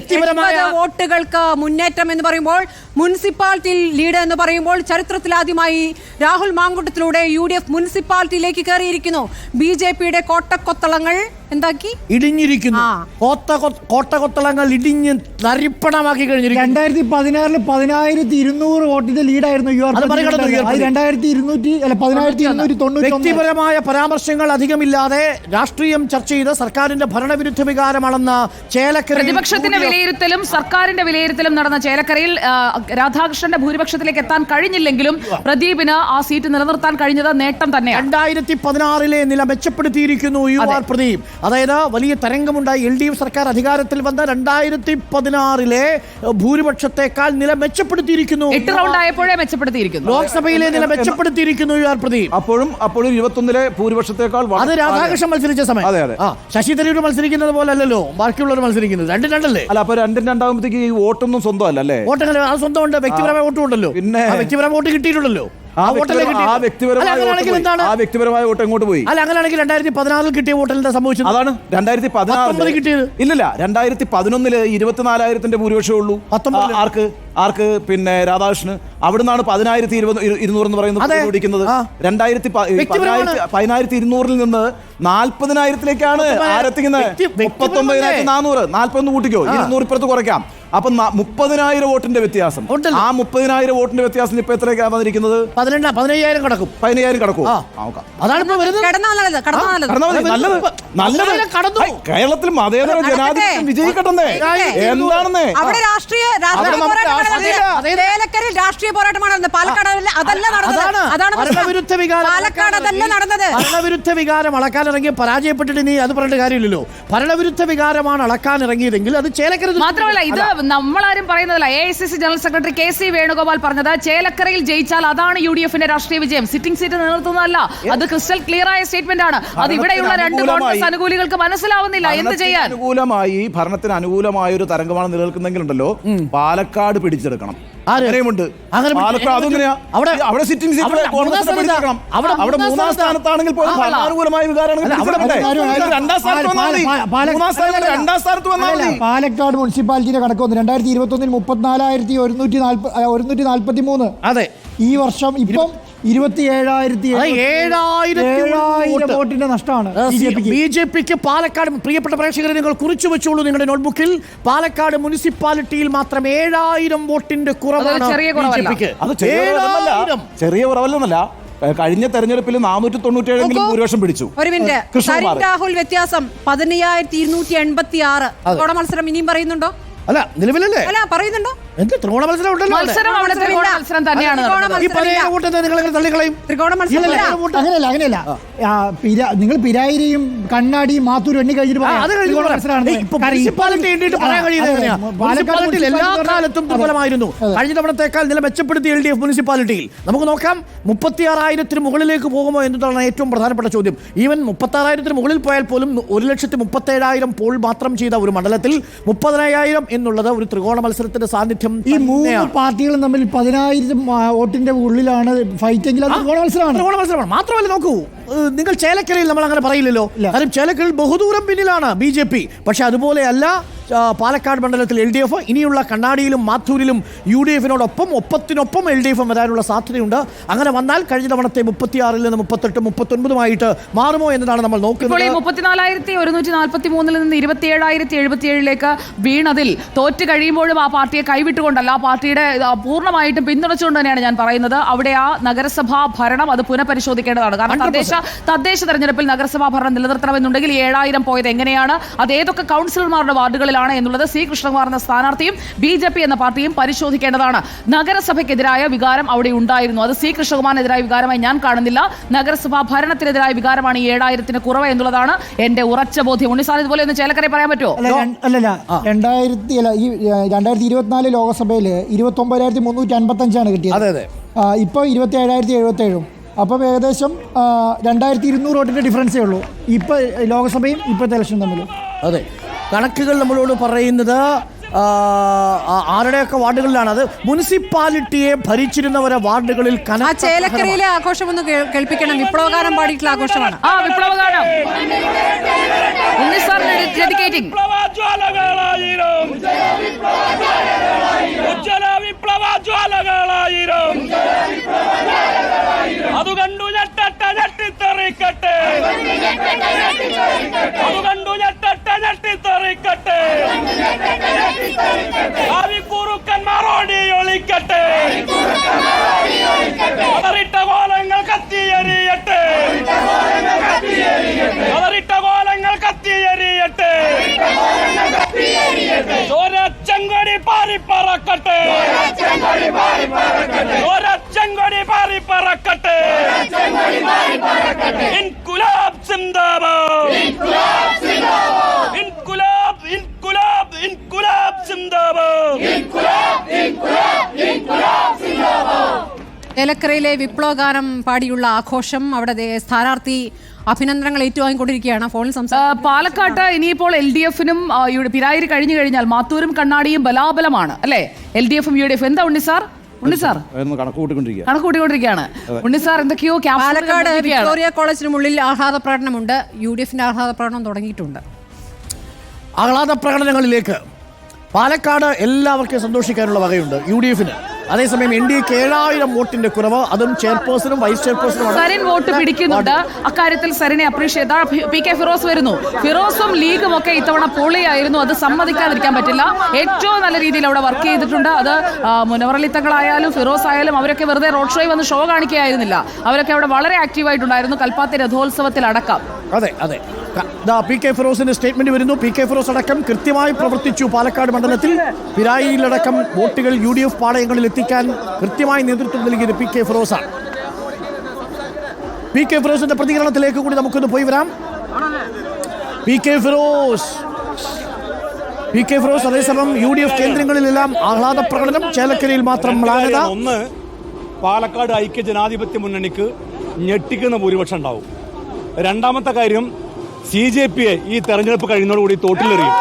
വ്യക്തിപരമായ വോട്ടുകൾക്ക് മുന്നേറ്റം എന്ന് പറയുമ്പോൾ, മുനിസിപ്പാലിറ്റി ലീഡ് എന്ന് പറയുമ്പോൾ ചരിത്രത്തിലാദ്യമായി രാഹുൽ മാങ്കൂട്ടത്തിലൂടെ UDF മുനിസിപ്പാലിറ്റിയിലേക്ക് കയറിയിരിക്കുന്നു. BJPയുടെ കോട്ടക്കൊത്തളങ്ങൾ എന്താക്കി ഇടിഞ്ഞിരിക്കുന്നു. കോട്ടകൊത്തളങ്ങൾ ഇടിഞ്ഞ് തരിപ്പണമാക്കി കഴിഞ്ഞിരിക്കുന്നു. 2016 10,200 വോട്ടിന്റെ ലീഡായിരുന്നു വ്യക്തിപരമായ പരാമർശങ്ങൾ അധികമില്ലാതെ രാഷ്ട്രീയം ചർച്ച ചെയ്ത് സർക്കാരിന്റെ ഭരണവിരുദ്ധ വികാരമാണെന്ന ചേലക്കര പ്രതിപക്ഷത്തിന്റെ വിലയിരുത്തലും സർക്കാരിന്റെ വിലയിരുത്തലും നടന്ന ചേലക്കരയിൽ രാധാകൃഷ്ണന്റെ ഭൂരിപക്ഷത്തിലേക്ക് എത്താൻ കഴിഞ്ഞില്ലെങ്കിലും പ്രദീപിന് ആ സീറ്റ് നിലനിർത്താൻ കഴിഞ്ഞത് നേട്ടം തന്നെയാണ്. 2016 നില മെച്ചപ്പെടുത്തിയിരിക്കുന്നു UR പ്രദീപ്. അതായത് വലിയ തരംഗമുണ്ടായി. LDF സർക്കാർ അധികാരത്തിൽ വന്ന 2016 ഭൂരിപക്ഷത്തെക്കാൾ നില മെച്ചപ്പെടുത്തിയിരിക്കുന്നു. 8 റൗണ്ട് ആയപ്പോഴേ മെച്ചപ്പെടുത്തിയിരിക്കുന്നു. ലോക്സഭയിലെ നില മെച്ചപ്പെടുത്തിയിരിക്കുന്നു UR പ്രദീപ്. അപ്പോഴും 21 ഭൂരിപക്ഷത്തെക്കാൾ അത് രാധാകൃഷ്ണൻ മത്സരിച്ച സമയം. ശശി തരൂർ മത്സരിക്കുന്നത് പോലെ അല്ലല്ലോ ബാക്കിയുള്ളവർ മത്സരിക്കുന്നത്. 2-2 അല്ല. അപ്പൊ 2-2 ഈ വോട്ടൊന്നും സ്വന്തമല്ല അല്ലേ? വോട്ടങ്ങനെ അത് സ്വന്തമുണ്ട്. വ്യക്തിപരമായ വോട്ടും ഉണ്ടല്ലോ. പിന്നെ വ്യക്തിപരമായ വോട്ട് കിട്ടിയിട്ടുണ്ടല്ലോ. ആ വ്യക്തിപരമായ വോട്ട് എങ്ങോട്ട് പോയി? അല്ല, അങ്ങനെയാണെങ്കിൽ 2016 കിട്ടിയ വോട്ടിൽ എന്താ സംഭവിച്ചത്? അതാണ് 2016 കിട്ടിയത്. ഇല്ലില്ല, 2011 24,000 ഭൂരിപക്ഷമേ ഉള്ളൂ. ആർക്ക് പിന്നെ രാധാകൃഷ്ണന് അവിടുന്നാണ് 10,200 എന്ന് പറയുന്നത് പിടിക്കുന്നത്. 10,200 നിന്ന് 40,000 ആരെത്തിക്കുന്നത്? 39,400. 40 കൂട്ടിക്കോ, 200 ഇപ്പുറത്ത് കുറയ്ക്കാം. അപ്പൊ 30,000 വോട്ടിന്റെ വ്യത്യാസം. ആ 30,000 വോട്ടിന്റെ വ്യത്യാസം ഇപ്പൊ എത്രയൊക്കെയാണ് വന്നിരിക്കുന്നത്? 15,000 കടക്കും. 15,000 കടക്കും. നല്ലത്. കേരളത്തിൽ മതേതര ജനാധിപത്യം വിജയിക്കട്ടെ. എന്താണെന്ന് രാഷ്ട്രീയ പോരാട്ടമാണ് പാലക്കാട്. അതല്ല ഭരണവിരുദ്ധ വികാരം അളക്കാൻ ഇറങ്ങി പരാജയപ്പെട്ടിട്ട് നീ അത് പറഞ്ഞിട്ട് കാര്യമില്ലല്ലോ. ഭരണവിരുദ്ധ വികാരമാണ് അളക്കാൻ ഇറങ്ങിയതെങ്കിൽ അത് ചേലക്കര മാത്രമല്ല. ഇത് നമ്മളാരും പറയുന്നതല്ല. AICC general secretary KC Venugopal പറഞ്ഞത് ചേലക്കരയിൽ ജയിച്ചാൽ അതാണ് UDFന്റെ രാഷ്ട്രീയ വിജയം. സിറ്റിംഗ് സീറ്റ് നിലനിർത്തുന്നതല്ല. അത് ക്രിസ്റ്റൽ ക്ലിയർ ആയ സ്റ്റേറ്റ്മെന്റ് ആണ്. അത് ഇവിടെയുള്ള 2 കോൺഗ്രസ് അനുകൂലികൾക്ക് മനസ്സിലാവുന്നില്ല. എന്ത് ചെയ്യാൻ? ഭരണത്തിന് അനുകൂലമായ ഒരു തരംഗമാണ് നിലനിൽക്കുന്നെങ്കിലുണ്ടല്ലോ, പാലക്കാട് പിടിച്ചെടുക്കണം. അവിടെ സിറ്റിംഗ് സീറ്റ് കോൺഗ്രസ് പിടിച്ചെടുക്കണം. അവിടെ 3ാം സ്ഥാനത്താണെങ്കിൽ അനുകൂലമായ പാലക്കാട് മുനിസിപ്പാലിറ്റിയുടെ കണക്ക് വന്നു 2021 34,143. അതെ. ഈ വർഷം ഇപ്പം 27,000 വോട്ടിന്റെ നഷ്ടമാണ് BJPക്ക്. പാലക്കാട് പ്രിയപ്പെട്ട പ്രേക്ഷകരെ നിങ്ങൾ കുറിച്ചു വെച്ചോളൂ നിങ്ങളുടെ നോട്ട്ബുക്കിൽ. പാലക്കാട് മുനിസിപ്പാലിറ്റിയിൽ മാത്രം 7,000 വോട്ടിന്റെ കുറവാണ് BJPക്ക്. ചെറിയ കുറവല്ലെന്നല്ല, കഴിഞ്ഞ തെരഞ്ഞെടുപ്പിൽ 497 ഭൂരിപക്ഷം പിടിച്ചു. ഒരു മിനിറ്റ്. രാഹുൽ വ്യത്യാസം 15,286. മത്സരം ഇനിയും പറയുന്നുണ്ടോ? അല്ല, നിലവിലല്ലേ? അല്ല, പറയുന്നുണ്ടോ? ത്രികോണ മത്സരം ഉണ്ടല്ലോ. മത്സരം തന്നെയാണ്. അങ്ങനെയല്ല. നിങ്ങൾ പിരായിരിയും കണ്ണാടിയും മാത്തൂരും എണ്ണി കഴിഞ്ഞിട്ട് എല്ലാ കാലത്തും ദുർബലമായിരുന്നു. കഴിഞ്ഞ തവണത്തേക്കാൾ നില മെച്ചപ്പെടുത്തി LDF മുനിസിപ്പാലിറ്റിയിൽ. നമുക്ക് നോക്കാം 36,000 മുകളിലേക്ക് പോകുമോ എന്നതാണ് ഏറ്റവും പ്രധാനപ്പെട്ട ചോദ്യം. ഈവൻ 36,000 മുകളിൽ പോയാൽ പോലും 1,37,000 പോൾ മാത്രം ചെയ്ത ഒരു മണ്ഡലത്തിൽ 30,000 എന്നുള്ളത് ഒരു ത്രികോണ മത്സരത്തിന്റെ സാന്നിധ്യം. ഈ 3 പാർട്ടികളും തമ്മിൽ 10,000 വോട്ടിന്റെ ഉള്ളിലാണ് ഫൈറ്റ് എങ്കിൽ അത് ത്രികോണ മത്സരമാണ്. മാത്രമല്ല, നോക്കൂ, നിങ്ങൾ ചേലക്കരയിൽ നമ്മൾ അങ്ങനെ പറയില്ലല്ലോ. കാരണം ചേലക്കരയിൽ ബഹുദൂരം പിന്നിലാണ് BJP. പക്ഷെ അതുപോലെയല്ല പാലക്കാട് മണ്ഡലത്തിൽ LDF. ഇനിയുള്ള കണ്ണാടിയിലും മാത്തൂരിലും UDFനോടൊപ്പം ഒപ്പത്തിനൊപ്പം LDF വരാനുള്ള സാധ്യതയുണ്ട്. അങ്ങനെ വന്നാൽ കഴിഞ്ഞ തവണത്തെ 36 നിന്ന് 38, 39 മാറുമോ എന്നതാണ് നമ്മൾ നോക്കുന്നത്. 34,143 നിന്ന് 27,077 വീണതിൽ തോറ്റ് കഴിയുമ്പോഴും ആ പാർട്ടിയെ കൈവിട്ടുകൊണ്ടല്ല, ആ പാർട്ടിയുടെ പൂർണ്ണമായിട്ടും പിന്തുണച്ചുകൊണ്ട് തന്നെയാണ് ഞാൻ പറയുന്നത്. അവിടെ ആ നഗരസഭാ ഭരണം അത് പുനഃപരിശോധിക്കേണ്ടതാണ്. കാരണം തദ്ദേശ തെരഞ്ഞെടുപ്പിൽ നഗരസഭാ ഭരണം നിലനിർത്തണമെന്നുണ്ടെങ്കിൽ 7,000 പോയത് എങ്ങനെയാണ്, അത് ഏതൊക്കെ കൗൺസിലർമാരുടെ വാർഡുകളിൽ എന്നുള്ളത് C. കൃഷ്ണകുമാർ എന്ന സ്ഥാനാർത്ഥിയും BJP എന്ന പാർട്ടിയും പരിശോധിക്കേണ്ടതാണ്. നഗരസഭയ്ക്കെതിരായ വികാരം അവിടെ ഉണ്ടായിരുന്നു. അത് C. കൃഷ്ണകുമാറിനെതിരായ വികാരമായി ഞാൻ കാണുന്നില്ല. നഗരസഭാ ഭരണത്തിനെതിരായ വികാരമാണ് 7,000 കുറവ് എന്നുള്ളതാണ് എന്റെ ഉറച്ച ബോധ്യം. ഉണ്ണിസാൻ ഇതുപോലെ ഒന്ന് ചേലക്കരയെ പറയാൻ പറ്റുമോ? അല്ലല്ല, 2024 ലോകസഭയിൽ 29,355 കിട്ടിയത്. ഇപ്പൊ 27,077. അപ്പം ഏകദേശം 2,200 വോട്ടിന്റെ ഡിഫറൻസേ ഉള്ളൂ ഇപ്പൊ ലോകസഭയും ഇപ്പോഴത്തെ ഇലക്ഷൻ തമ്മിൽ. അതെ, കണക്കുകൾ നമ്മളോട് പറയുന്നത് ആരുടെയൊക്കെ വാർഡുകളിലാണ് അത്? മുനിസിപ്പാലിറ്റിയെ ഭരിച്ചിരുന്നവരെ വാർഡുകളിൽ ആ ചേലക്കരയിലെ ആഘോഷം ഒന്ന് കേൾപ്പിക്കണം. വിപ്ലവഗാനം പാടിയിട്ടുള്ള ആഘോഷമാണ്. വിപ്ലവഗാനം ഡെഡിക്കേറ്റിംഗ്. അത് കണ്ടു ഞെട്ടട്ടെ ഞെട്ടിത്തെറിക്കട്ടെ, അത് കണ്ടു ഞെട്ടട്ടെ ഞെട്ടിത്തെറിക്കട്ടെ, കുറുക്കന്മാരോടി ഒളിക്കട്ടെ, അതറിട്ട കോലങ്ങൾ കത്തിയെറിയട്ടെ, അതറിട്ട കോലങ്ങൾ കത്തിയെറിയട്ടെ, ചോരച്ചെങ്കൊടി പാറിപ്പറക്കട്ടെ, ചോരച്ചെങ്കൊടി പാറിപ്പറക്കട്ടെ, ഇൻകുലാബ് സിന്ദാബാദ്, ഇൻകുലാബ് ഇൻകുലാബ് ഇൻകുലാബ് സിന്ദാബാദ്. ചേലക്കരയിലെ വിപ്ലവഗാനം പാടിയുള്ള ആഘോഷം. അവിടെ സ്ഥാനാർത്ഥി അഭിനന്ദനങ്ങൾ ഏറ്റുവാങ്ങിക്കൊണ്ടിരിക്കുകയാണ്. ഫോണിൽ പാലക്കാട്ട് ഇനിയിപ്പോൾ LDF-നും പിരായിരി കഴിഞ്ഞു കഴിഞ്ഞാൽ മാത്തൂരും കണ്ണാടിയും ബലാബലമാണ് അല്ലെ? LDF-ഉം UDF. എന്താ ഉണ്ണി സാർ കണക്കൂട്ടിക്കൊണ്ടിരിക്കുകയാണ്. ഉണ്ണി സാർ എന്തൊക്കെയോ പാലക്കാട് വിക്ടോറിയ കോളേജിനുള്ളിൽ ആഹ്ലാദ പ്രകടനമുണ്ട്. UDF-ന്റെ ആഹ്ലാദ പ്രകടനം തുടങ്ങിയിട്ടുണ്ട്. ആഹ്ലാദ പ്രകടനങ്ങളിലേക്ക് പാലക്കാട് എല്ലാവർക്കും സന്തോഷിക്കാനുള്ള വകയുണ്ട് UDF-ന്. അതേസമയം NDAക്ക് 7000 വോട്ടിന്റെ കുറവ്, അതും ചെയർപേഴ്സണും വൈസ് ചെയർപേഴ്സണും സരിൻ വോട്ട് പിടിക്കുന്നുണ്ട്. അക്കാര്യത്തിൽ സരിനെ അപ്രീഷിയേറ്റ്. PK ഫിറോസ് വരുന്നു. ഫിറോസും ലീഗും ഒക്കെ ഇത്തവണ പൊളിയായിരുന്നു. അത് സമ്മതിക്കാതിരിക്കാൻ പറ്റില്ല. ഏറ്റവും നല്ല രീതിയിൽ അവിടെ വർക്ക് ചെയ്തിട്ടുണ്ട്. അത് മുനവറലിത്തങ്ങളായാലും ഫിറോസ് ആയാലും അവരൊക്കെ വെറുതെ റോഡ് ഷോയിൽ വന്ന് ഷോ കാണിക്കുകയായിരുന്നില്ല. അവരൊക്കെ അവിടെ വളരെ ആക്റ്റീവായിട്ടുണ്ടായിരുന്നു. കൽപ്പാത്തി രഥോത്സവത്തിൽ അടക്കം. അതെ അതെ, PK ഫിറോസിന്റെ സ്റ്റേറ്റ്മെന്റ് വരുന്നു. PK ഫിറോസ് അടക്കം കൃത്യമായി പ്രവർത്തിച്ചു. പാലക്കാട് മണ്ഡലത്തിൽ പിരായിലടക്കം വോട്ടുകൾ UDF പാളയങ്ങളിൽ എത്തിക്കാൻ കൃത്യമായി നേതൃത്വം നൽകിയത് PK ഫിറോസാണ്. PK ഫിറോസിന്റെ പ്രതികരണത്തിലേക്ക് കൂടി നമുക്കൊന്ന് പോയി വരാം. PK ഫിറോസ് അതേസമയം UDF കേന്ദ്രങ്ങളിലെല്ലാം ആഹ്ലാദ പ്രകടനം, ചേലക്കരയിൽ മാത്രം മ്ലാനത. ഒന്ന്, പാലക്കാട് ഐക്യ ജനാധിപത്യ മുന്നണിക്ക് ഞെട്ടിക്കുന്ന ഭൂരിപക്ഷം ഉണ്ടാവും. രണ്ടാമത്തെ കാര്യം, CJPയെ ഈ തെരഞ്ഞെടുപ്പ് കഴിയുന്നതോടുകൂടി തോട്ടിലെറിയും.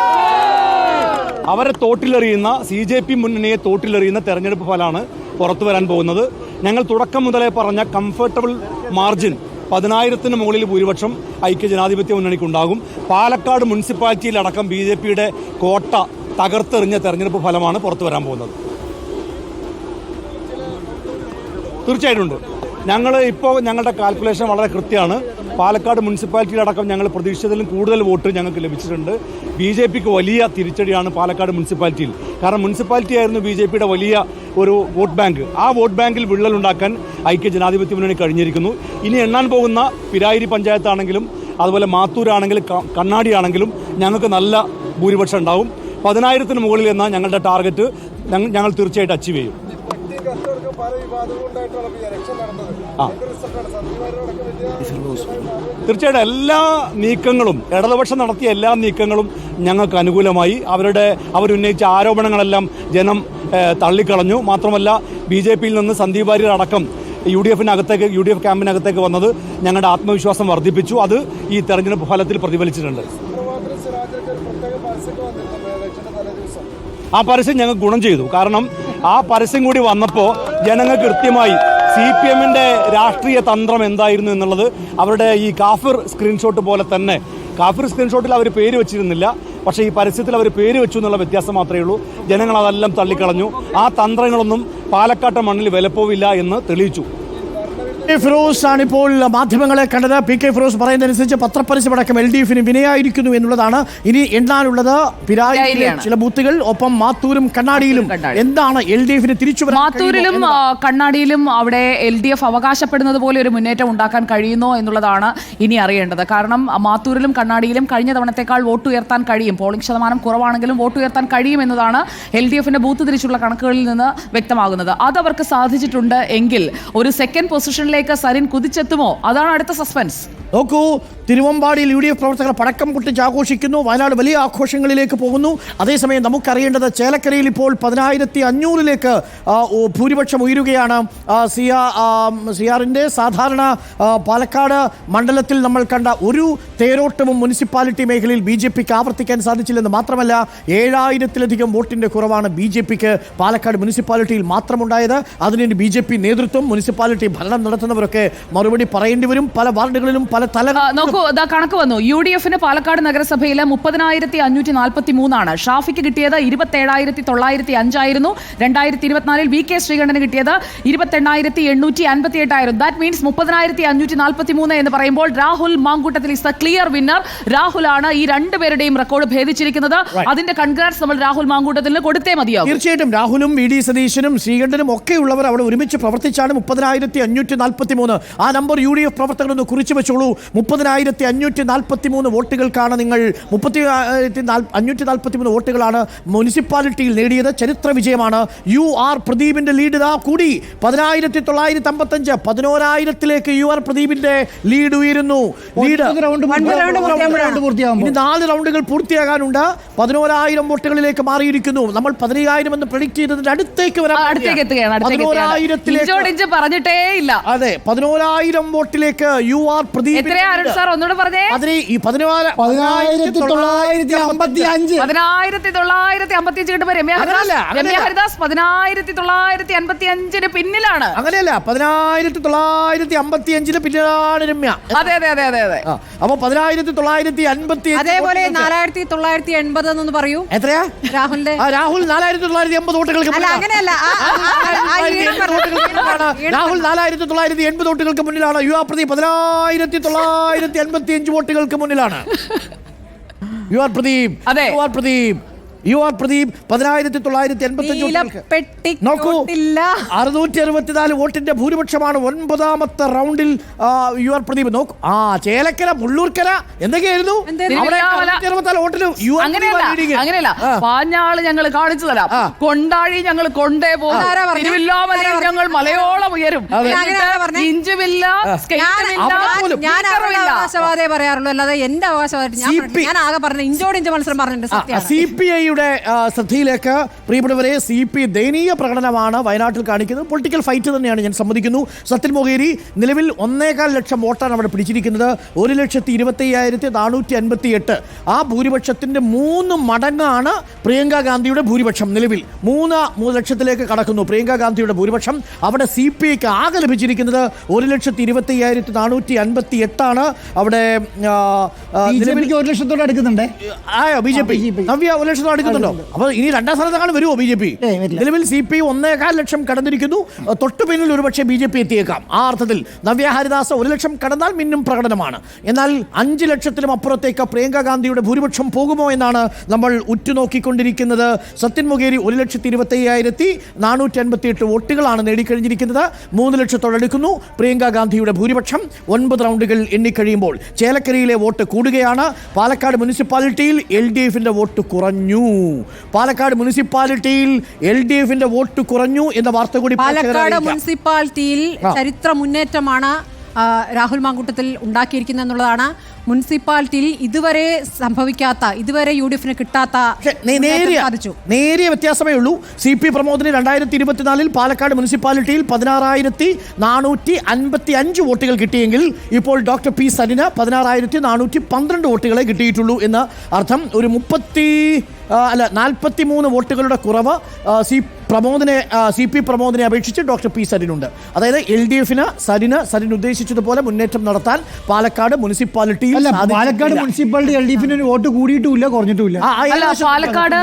അവരെ തോട്ടിലെറിയുന്ന CJP മുന്നണിയെ തോട്ടിലെറിയുന്ന തെരഞ്ഞെടുപ്പ് ഫലമാണ് പുറത്തു വരാൻ പോകുന്നത്. ഞങ്ങൾ തുടക്കം മുതലേ പറഞ്ഞ കംഫർട്ടബിൾ മാർജിൻ 10,000-ന് മുകളിൽ ഭൂരിപക്ഷം ഐക്യ ജനാധിപത്യ മുന്നണിക്കുണ്ടാകും. പാലക്കാട് മുനിസിപ്പാലിറ്റിയിലടക്കം BJPയുടെ കോട്ട തകർത്തെറിഞ്ഞ തെരഞ്ഞെടുപ്പ് ഫലമാണ് പുറത്തു വരാൻ പോകുന്നത്. തീർച്ചയായിട്ടും ഞങ്ങൾ ഇപ്പോൾ ഞങ്ങളുടെ കാൽക്കുലേഷൻ വളരെ കൃത്യമാണ്. പാലക്കാട് മുനിസിപ്പാലിറ്റിയിലടക്കം ഞങ്ങൾ പ്രതീക്ഷിച്ചതിലും കൂടുതൽ വോട്ട് ഞങ്ങൾക്ക് ലഭിച്ചിട്ടുണ്ട്. BJPക്ക് വലിയ തിരിച്ചടിയാണ് പാലക്കാട് മുനിസിപ്പാലിറ്റിയിൽ. കാരണം മുനിസിപ്പാലിറ്റി ആയിരുന്നു BJPയുടെ വലിയ ഒരു വോട്ട് ബാങ്ക്. ആ വോട്ട് ബാങ്കിൽ വിള്ളലുണ്ടാക്കാൻ ഐക്യ ജനാധിപത്യ മുന്നണി കഴിഞ്ഞിരിക്കുന്നു. ഇനി എണ്ണാൻ പോകുന്ന പിരായിരി പഞ്ചായത്താണെങ്കിലും അതുപോലെ മാത്തൂരാണെങ്കിലും കണ്ണാടിയാണെങ്കിലും ഞങ്ങൾക്ക് നല്ല ഭൂരിപക്ഷം ഉണ്ടാവും. 10,000-ന് മുകളിൽ എന്ന ഞങ്ങളുടെ ടാർഗറ്റ് ഞങ്ങൾ തീർച്ചയായിട്ടും അച്ചീവ് ചെയ്യും. തീർച്ചയായിട്ടും എല്ലാ നീക്കങ്ങളും, ഇടതുപക്ഷം നടത്തിയ എല്ലാ നീക്കങ്ങളും ഞങ്ങൾക്ക് അനുകൂലമായി. അവരുന്നയിച്ച ആരോപണങ്ങളെല്ലാം ജനം തള്ളിക്കളഞ്ഞു. മാത്രമല്ല BJPയിൽ നിന്ന് സന്ദീപ് വാര്യർ അടക്കം UDF ക്യാമ്പിനകത്തേക്ക് വന്നത് ഞങ്ങളുടെ ആത്മവിശ്വാസം വർദ്ധിപ്പിച്ചു. അത് ഈ തെരഞ്ഞെടുപ്പ് ഫലത്തിൽ പ്രതിഫലിച്ചിട്ടുണ്ട്. ആ പരസ്യം ഞങ്ങൾക്ക് ഗുണം ചെയ്തു. കാരണം ആ പരസ്യം കൂടി വന്നപ്പോൾ ജനങ്ങൾ കൃത്യമായി CPM-ന്റെ രാഷ്ട്രീയ തന്ത്രം എന്തായിരുന്നു എന്നുള്ളത് അവരുടെ ഈ കാഫിർ സ്ക്രീൻഷോട്ട് പോലെ തന്നെ, കാഫിർ സ്ക്രീൻഷോട്ടിൽ അവർ പേര് വെച്ചിരുന്നില്ല, പക്ഷേ ഈ പരസ്യത്തിൽ അവർ പേര് വെച്ചു എന്നുള്ള വ്യത്യാസം മാത്രമേ ഉള്ളൂ. ജനങ്ങൾ അതെല്ലാം തള്ളിക്കളഞ്ഞു. ആ തന്ത്രങ്ങളൊന്നും പാലക്കാട്ടെ മണ്ണിൽ വിലപ്പോവില്ല എന്ന് തെളിയിച്ചു. ഫിറോസ് ആണിപ്പോൾ മാധ്യമങ്ങളെ കണ്ടത്. PK ഫിറോസ് പറയുന്നതനുസരിച്ച് പത്രപ്പരസ്യമടക്കം LDF-ന് വിനയായിരിക്കുന്നു എന്നുള്ളതാണ്. ഇനി എണ്ണാനുള്ളത് പിരായിലെ ചില ബൂത്തുകൾ, ഒപ്പം മാത്തൂരും കണ്ണാടിയിലും. എന്താണ് LDF-ന് തിരിച്ചു വരാൻ? മാത്തൂരിലും കണ്ണാടിയിലും അവിടെ LDF അവകാശപ്പെടുന്നത് പോലെ ഒരു മുന്നേറ്റം ഉണ്ടാക്കാൻ കഴിയുന്നോ എന്നുള്ളതാണ് ഇനി അറിയേണ്ടത്. കാരണം മാത്തൂരിലും കണ്ണാടിയിലും കഴിഞ്ഞ തവണത്തേക്കാൾ വോട്ട് ഉയർത്താൻ കഴിയും. പോളിംഗ് ശതമാനം കുറവാണെങ്കിലും വോട്ട് ഉയർത്താൻ കഴിയും എന്നതാണ് LDF-ന്റെ ബൂത്ത് തിരിച്ചുള്ള കണക്കുകളിൽ നിന്ന് വ്യക്തമാകുന്നത്. അതവർക്ക് സാധിച്ചിട്ടുണ്ട് എങ്കിൽ ഒരു സെക്കൻഡ് പൊസിഷനിലേക്ക് ഉയരങ്ങളിലേക്ക് സരിൻ കുതിച്ചെത്തുമോ? അതാണ് അടുത്ത സസ്പെൻസ്. നോക്കൂ, തിരുവമ്പാടിയിൽ UDF പ്രവർത്തകർ പടക്കം പൊട്ടിച്ച് ആഘോഷിക്കുന്നു. വയനാട് വലിയ ആഘോഷങ്ങളിലേക്ക് പോകുന്നു. അതേസമയം നമുക്കറിയേണ്ടത് ചേലക്കരയിൽ ഇപ്പോൾ 10,500 ഭൂരിപക്ഷം ഉയരുകയാണ്. സിയാറിൻ്റെ സാധാരണ പാലക്കാട് മണ്ഡലത്തിൽ നമ്മൾ കണ്ട ഒരു തേരോട്ടവും മുനിസിപ്പാലിറ്റി മേഖലയിൽ BJPക്ക് ആവർത്തിക്കാൻ സാധിച്ചില്ലെന്ന് മാത്രമല്ല 7,000-ലധികം വോട്ടിന്റെ കുറവാണ് BJPക്ക് പാലക്കാട് മുനിസിപ്പാലിറ്റിയിൽ മാത്രമുണ്ടായത്. അതിന് BJP നേതൃത്വം, മുനിസിപ്പാലിറ്റി ഭരണം നടത്തുന്നവരൊക്കെ മറുപടി പറയേണ്ടി വരും. പല വാർഡുകളിലും പല നോക്കൂ, കണക്ക് വന്നു. UDFന് പാലക്കാട് നഗരസഭയിൽ 30,543 ഷാഫിക്ക് കിട്ടിയത് 27,905 ആയിരുന്നു. 2024 VK ശ്രീകണ്ഠന് കിട്ടിയത് 28,858 ആയിരുന്നു. ദാറ്റ് മീൻസ് 30,543 എന്ന് പറയുമ്പോൾ Rahul Mankoottathil is the clear winner. രാഹുലാണ് ഈ രണ്ടുപേരുടെയും റെക്കോർഡ് ഭേദിച്ചിരിക്കുന്നത്. അതിന്റെ കൺഗ്രാറ്റ്സ് നമ്മൾ രാഹുൽ മാങ്കൂട്ടത്തിന് കൊടുത്തേ മതിയാവും. തീർച്ചയായിട്ടും രാഹുലും VD സതീശനും ശ്രീകണ്ഠനും ഒക്കെ ഉള്ളവർ അവിടെ ഒരുമിച്ച് പ്രവർത്തിച്ചാണ് 30,543. ആ നമ്പർ UDF പ്രവർത്തകരൊന്ന് കുറിച്ചു വെച്ചോളൂ. 30,543 വോട്ടുകൾക്കാണ് നിങ്ങൾ 30,543 വോട്ടുകളാണ് മുനിസിപ്പാലിറ്റിയിൽ നേടിയത്. ചരിത്ര വിജയമാണ്. UR പ്രദീപിന്റെ ലീഡ് ഇതാ കൂടി 10,955. 11,000-ലേക്ക് UR പ്രദീപിന്റെ ലീഡ് ഉയരുന്നു. ലീഡ് ഇനി 4 റൗണ്ടുകൾ പൂർത്തിയാകാനുണ്ട്. 11,000 വോട്ടുകളിലേക്ക് മാറിയിരിക്കുന്നു. നമ്മൾ 15,000 എന്ന് പ്രഡിക്ട് ചെയ്തതിന്റെ അടുത്തേക്ക് പറഞ്ഞിട്ടേ ഇല്ല. അതെ, 11,000 വോട്ടിലേക്ക് UR പ്രദീപ്. ഒന്നുകൂടെ പറഞ്ഞേ. 10,955 കിട്ടുമ്പോ രമ്യ ഹരിദാസ് 10,955 പിന്നിലാണ്. അങ്ങനെയല്ല, 10,955 പിന്നിലാണ് രമ്യ. അതെ അതെ അതെ അതെ അതെ. അപ്പൊ 10,955. അതേപോലെ 4,980 എന്നൊന്ന് പറയൂ. എത്രയാ രാഹുലിന്റെ? രാഹുൽ 4,980 വോട്ടുകൾക്ക് അങ്ങനെയല്ല, രാഹുൽ 4,980 വോട്ടുകൾക്ക് മുന്നിലാണ്. UR പ്രദീപ് 10,985 വോട്ടുകൾക്ക് മുന്നിലാണ്. UR പ്രദീപ് 10,985. നോക്കൂ, 664 വോട്ടിന്റെ ഭൂരിപക്ഷമാണ് 9ാമത്തെ റൗണ്ടിൽ UR പ്രദീപ്. നോക്കൂ, ചേലക്കര, മുള്ളൂർക്കര എന്തൊക്കെയായിരുന്നു അങ്ങനെയല്ല. പാഞ്ഞാള് ഞങ്ങൾ കാണിച്ചു തരാം, കൊണ്ടാഴി ഞങ്ങൾ കൊണ്ടേ പോകും, തിരുവില്ലാമലയിൽ ഞങ്ങൾ മലയോളം ഉയരും. ഞാൻ അവകാശവാദേ പറയാറുള്ളൂ, അല്ലാതെ എന്റെ അവകാശവാദം ഞാൻ ആകെ പറഞ്ഞ ഇഞ്ചോടിഞ്ച് മത്സരം പറഞ്ഞിട്ടുണ്ട്. CPIയുടെ ശ്രദ്ധയിലേക്ക് പ്രിയപ്പെട്ടവരെ, CP ദയനീയ പ്രകടനമാണ് വയനാട്ടിൽ കാണിക്കുന്നത്. പൊളിറ്റിക്കൽ ഫൈറ്റ് തന്നെയാണ്, ഞാൻ സമ്മതിക്കുന്നു. സത്യൻ മൊകേരി നിലവിൽ 1.25 ലക്ഷം വോട്ടാണ് അവിടെ പിടിച്ചിരിക്കുന്നത്. 1,25,458. ആ ഭൂരിപക്ഷത്തിന്റെ 3 മടങ്ങാണ് പ്രിയങ്ക ഗാന്ധിയുടെ ഭൂരിപക്ഷം. നിലവിൽ 3 ലക്ഷത്തിലേക്ക് കടക്കുന്നു പ്രിയങ്ക ഗാന്ധിയുടെ ഭൂരിപക്ഷം. അവിടെ CPIക്ക് ആകെ ലഭിച്ചിരിക്കുന്നത് 1,25,458 അവിടെ. 1 ലക്ഷത്തോടെ അടുക്കുന്നുണ്ട് BJP. നവ്യ 1 ലക്ഷത്തോടെ അടുക്കുന്നുണ്ടോ? അപ്പൊ ഇനി 2ാം സ്ഥാനത്താണ് വരുമോ BJP? നിലവിൽ CPI 1.25 ലക്ഷം കടന്നിരിക്കുന്നു. തൊട്ടു പിന്നിൽ ഒരുപക്ഷെ BJP എത്തിയേക്കാം. ആ അർത്ഥത്തിൽ നവ്യ ഹരിദാസ് 1 ലക്ഷം കടന്നാൽ മിന്നും പ്രകടനമാണ്. എന്നാൽ 5 ലക്ഷത്തിലും അപ്പുറത്തേക്ക് പ്രിയങ്ക ഗാന്ധിയുടെ ഭൂരിപക്ഷം പോകുമോ എന്നാണ് നമ്മൾ ഉറ്റുനോക്കിക്കൊണ്ടിരിക്കുന്നത്. സത്യൻ മൊകേരി 1,25,458 വോട്ടുകളാണ് നേടിക്കഴിഞ്ഞിരിക്കുന്നത്. 3 ലക്ഷത്തോടടുക്കുന്നു പ്രിയങ്ക ഗാന്ധിയുടെ ഭൂരിപക്ഷം. 9 റൗണ്ടുകൾ എണ്ണിക്കഴിയുമ്പോൾ ചേലക്കരയിലെ വോട്ട് കൂടുകയാണ്. പാലക്കാട് മുനിസിപ്പാലിറ്റിയിൽ LDFന്റെ വോട്ട് കുറഞ്ഞു. പാലക്കാട് മുനിസിപ്പാലിറ്റിയിൽ LDFന്റെ വോട്ട് കുറഞ്ഞു എന്ന വാർത്ത കൂടി. പാലക്കാട് മുനിസിപ്പാലിറ്റിയിൽ ചരിത്ര മുന്നേറ്റമാണ് രാഹുൽ മാങ്കൂട്ടത്തിൽ ഉണ്ടാക്കിയിരിക്കുന്നത് എന്നുള്ളതാണ്. മുനിസിപ്പാലിറ്റിയിൽ ഇതുവരെ സംഭവിക്കാത്ത, ഇതുവരെ UDFന് കിട്ടാത്ത നേരിയ വ്യത്യാസമേ ഉള്ളൂ. CP പ്രമോദിന് 2024 പാലക്കാട് മുനിസിപ്പാലിറ്റിയിൽ 16,455 വോട്ടുകൾ കിട്ടിയെങ്കിൽ ഇപ്പോൾ ഡോക്ടർ P സരിന് 16,412 വോട്ടുകളെ കിട്ടിയിട്ടുള്ളൂ എന്ന് അർത്ഥം. ഒരു 43 വോട്ടുകളുടെ കുറവ് CP പ്രമോദിനെ അപേക്ഷിച്ച് ഡോക്ടർ P സരിനുണ്ട്. അതായത് LDFന് സരിന് ഉദ്ദേശിച്ചതുപോലെ മുന്നേറ്റം നടത്താൻ പാലക്കാട് മുനിസിപ്പാലിറ്റിയിൽ LDFന് വോട്ട് കൂടിയിട്ടുമില്ല, കുറഞ്ഞിട്ടുമില്ല. പാലക്കാട്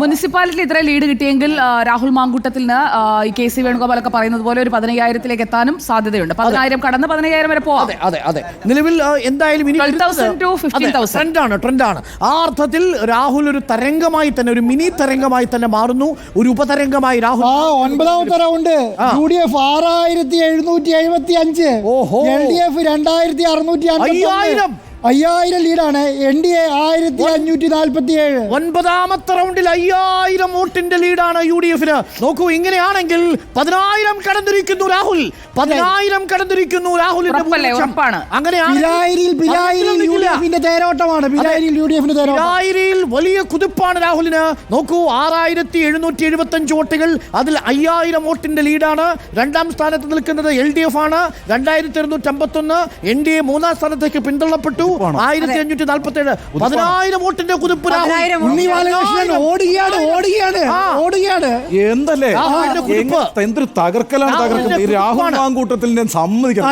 മുനിസിപ്പാലിറ്റി ഇത്ര ലീഡ് കിട്ടിയെങ്കിൽ രാഹുൽ മാങ്കൂട്ടത്തിന് ഈ KC വേണുഗോപാലൊക്കെ പറയുന്നത് പോലെ ഒരു 15,000-ലേക്ക് എത്താനും സാധ്യതയുണ്ട്. 10,000 കടന്ന് 15,000 വരെ പോവാം. അതെ. നിലവിൽ എന്തായാലും ട്രെൻഡാണ്. ആ അർത്ഥത്തിൽ രാഹുൽ ഒരു തരംഗമായി തന്നെ, ഒരു മിനി തരംഗമായി തന്നെ മാറുന്നു. ഒരു ഉപതരംഗമായി രാഹുൽ. 9ാമത്തെ റൗണ്ട് UDF 6,775, LDF 2,605. 5000 ലീഡാണ്. NDA 1547. 9ാമത്തെ റൗണ്ടിൽ 5000 വോട്ടിന്റെ ലീഡാണ് UDF. നോക്കൂ, ഇങ്ങനെയാണെങ്കിൽ 10000 കടന്നിരിക്കുന്നു രാഹുൽ. 10000 കടന്നിരിക്കുന്നു രാഹുലിന്റെ ഉറപ്പാണ്. പിരായിരിയിൽ UDFന്റെ തേരോട്ടമാണ്. UDFന്റെ തേരോട്ടം. പിരായിരിയിൽ വലിയ കുതിപ്പാണ് രാഹുലിന്. നോക്കൂ, 6775 വോട്ടുകൾ, അതിൽ 5000 വോട്ടിന്റെ ലീഡാണ്. രണ്ടാം സ്ഥാനത്ത് നിൽക്കുന്നത് LDF ആണ്. 2251. NDA മൂന്നാം സ്ഥാനത്തേക്ക് പിന്തള്ളപ്പെട്ടു. 1547. 10000 വോട്ടിന്റെ കുതിപ്പ് ഓടുകയാണ്. എന്തല്ലേ എന്തൊരു തകർക്കലാണ് തകർക്കുന്നത്. രാഹുൽ മാങ്കൂട്ടത്തിൽ ഞാൻ സമ്മതിക്കണം.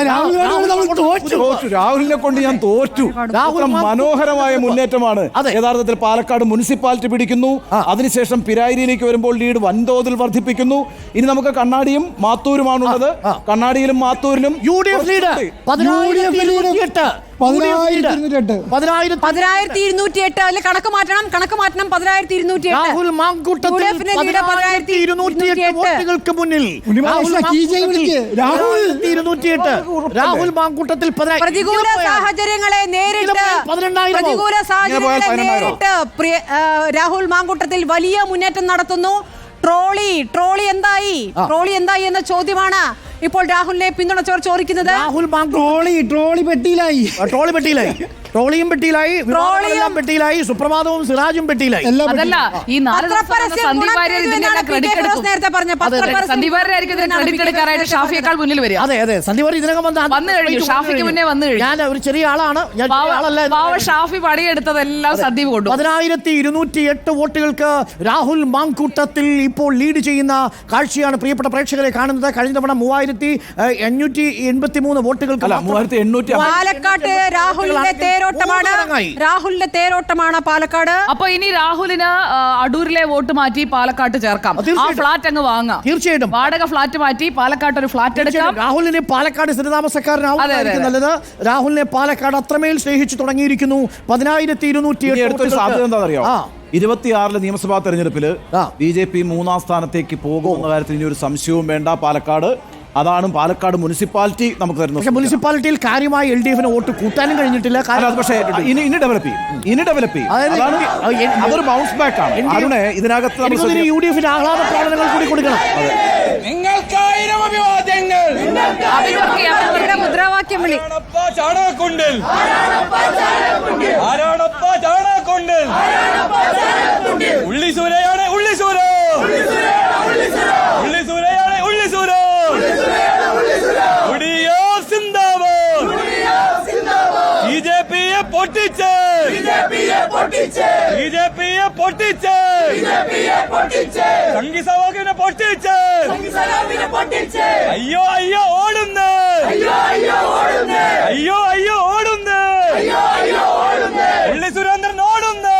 രാഹുലിനെ കൊണ്ട് ഞാൻ തോറ്റു. മനോഹരമായ മുന്നേറ്റമാണ് യഥാർത്ഥത്തിൽ. പാലക്കാട് മുനിസിപ്പാലിറ്റി പിടിക്കുന്നു. അതിനുശേഷം പിരായിരിയിലേക്ക് വരുമ്പോൾ ലീഡ് വൻതോതിൽ വർദ്ധിപ്പിക്കുന്നു. ഇനി നമുക്ക് കണ്ണാടിയും മാത്തൂരുമാണുള്ളത്. കണ്ണാടിയിലും മാത്തൂരിലും UDF ലീഡ് 10208. 10208. അതിൽ കണക്ക് മാറ്റണം. 10208. രാഹുൽ മാങ്കൂട്ടത്തിൽ 10208 വോട്ടുകൾക്ക് മുന്നിൽ. രാഹുൽ മാങ്കൂട്ടത്തിൽ പ്രതികൂല സാഹചര്യങ്ങളെ നേരിട്ട് രാഹുൽ മാങ്കൂട്ടത്തിൽ വലിയ മുന്നേറ്റം നടത്തുന്നു. ട്രോളി എന്തായി എന്ന ചോദ്യമാണ് ഇപ്പോൾ രാഹുലിനെ പിന്തുണച്ചവർ ചോദിക്കുന്നത്. ട്രോളി പെട്ടിയിലായി. ട്രോളിയും പെട്ടിയിലായി, വിവാദങ്ങളെല്ലാം പെട്ടിയിലായി, സുപ്രഭാതവും സിറാജും പെട്ടിയിലായി. അതല്ല, ഈ 4 സന്ദീപ് വാര്യർ ഷാഫിയേക്കാൾ മുന്നിൽ വരിക. അതെ, സന്ദീപ് വാര്യർ ഇതിനകം വന്നു കഴിഞ്ഞു. ഷാഫിക്ക് മുന്നേ വന്നു കഴിഞ്ഞു. ഞാൻ ഒരു ചെറിയ ആളാണ്. ഷാഫി പണിയെടുത്തതെല്ലാം സന്ദീപ് കൊണ്ടു. 10208 വോട്ടുകൾക്ക് രാഹുൽ മാങ്കൂട്ടത്തിൽ ഇപ്പോൾ ലീഡ് ചെയ്യുന്ന കാഴ്ചയാണ് പ്രിയപ്പെട്ട പ്രേക്ഷകരെ കാണുന്നത്. കഴിഞ്ഞ തവണ 3583 വോട്ടുകൾക്ക് പാലക്കാട് രാഹുലിന്റെ തേരോട്ടമാണ് പാലക്കാട്. അപ്പൊ ഇനി രാഹുലിന് അടൂരിലെ വോട്ട് മാറ്റി പാലക്കാട്ട് ചേർക്കാം. ആ ഫ്ലാറ്റ് അങ്ങ് വാങ്ങാം. തീർച്ചയായിട്ടും വാടക ഫ്ലാറ്റ് മാറ്റി പാലക്കാട്ട് ഒരു ഫ്ലാറ്റ് എടുക്കാം. രാഹുലിനെ പാലക്കാട് സ്ഥിരതാമസക്കാരനാവും നല്ലത്. രാഹുലിനെ പാലക്കാട് അത്രമേൽ സ്നേഹിച്ചു തുടങ്ങിയിരിക്കുന്നു. 10208 സാധ്യത എന്താണെന്നറിയോ? 26 നിയമസഭാ തെരഞ്ഞെടുപ്പിൽ BJP 3ാം സ്ഥാനത്തേക്ക് പോകുമെന്ന കാര്യത്തിൽ ഇനി ഒരു സംശയവും വേണ്ട. പാലക്കാട് അതാണ് പാലക്കാട് മുനിസിപ്പാലിറ്റി നമുക്ക് തരുന്നത്. പക്ഷേ മുനിസിപ്പാലിറ്റിയിൽ കാര്യമായി LDFന് വോട്ട് കൂട്ടാനും കഴിഞ്ഞിട്ടില്ല. പക്ഷേ ഇനി ഡെവലപ്പ് ചെയ്യും. അതൊരു ബൗൺസ് ബാക്ക് ആണ്. ഇതിനകത്ത് UDFന് ആഹ്ലാദ പ്രകടനങ്ങൾ കൂടി കൊടുക്കണം. നിങ്ങൾക്കായിരം അഭിവാദ്യങ്ങൾ. മുദ്രാവാക്യം വിളി. ഉള്ളിസൂരയാണ് ഉള്ളിസൂര. BJPയെ പൊട്ടിച്ച് സംഘിസഭാവിനെ പൊട്ടിച്ച് അയ്യോ ഓടുന്നു. ഉള്ളി സുരേന്ദ്രൻ ഓടുന്നു.